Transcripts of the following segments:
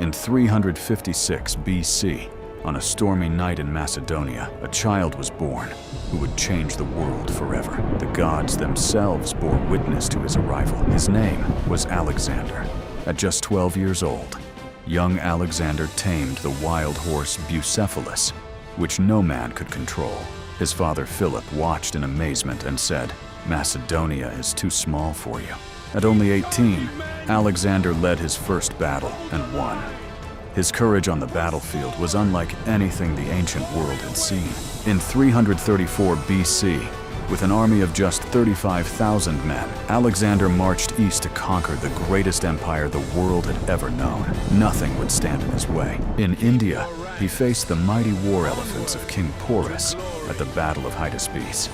In 356 BC, on a stormy night in Macedonia, a child was born who would change the world forever. The gods themselves bore witness to his arrival. His name was Alexander. At just 12 years old, young Alexander tamed the wild horse Bucephalus, which no man could control. His father Philip watched in amazement and said, "Macedonia is too small for you." At only 18, Alexander led his first battle and won. His courage on the battlefield was unlike anything the ancient world had seen. In 334 BC, with an army of just 35,000 men, Alexander marched east to conquer the greatest empire the world had ever known. Nothing would stand in his way. In India, he faced the mighty war elephants of King Porus at the Battle of Hydaspes.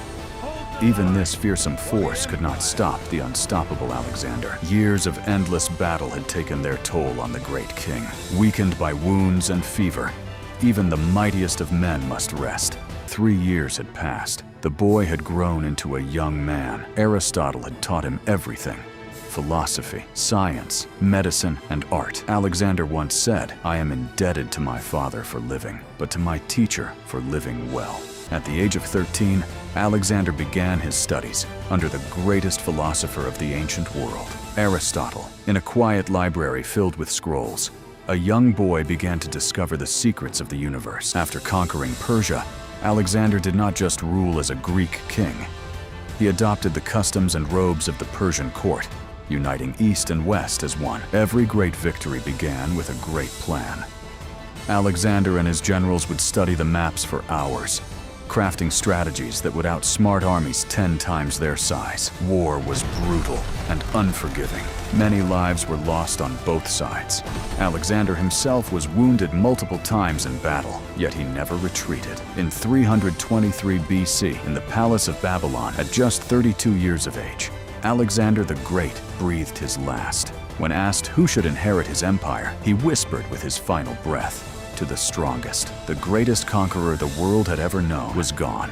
Even this fearsome force could not stop the unstoppable Alexander. Years of endless battle had taken their toll on the great king. Weakened by wounds and fever, even the mightiest of men must rest. 3 years had passed. The boy had grown into a young man. Aristotle had taught him everything: philosophy, science, medicine, and art. Alexander once said, "I am indebted to my father for living, but to my teacher for living well." At the age of 13, Alexander began his studies under the greatest philosopher of the ancient world, Aristotle. In a quiet library filled with scrolls, a young boy began to discover the secrets of the universe. After conquering Persia, Alexander did not just rule as a Greek king. He adopted the customs and robes of the Persian court, uniting East and West as one. Every great victory began with a great plan. Alexander and his generals would study the maps for hours, crafting strategies that would outsmart armies 10 times their size. War was brutal and unforgiving. Many lives were lost on both sides. Alexander himself was wounded multiple times in battle, yet he never retreated. In 323 BC, in the Palace of Babylon, at just 32 years of age, Alexander the Great breathed his last. When asked who should inherit his empire, he whispered with his final breath, "To the strongest." The greatest conqueror the world had ever known was gone.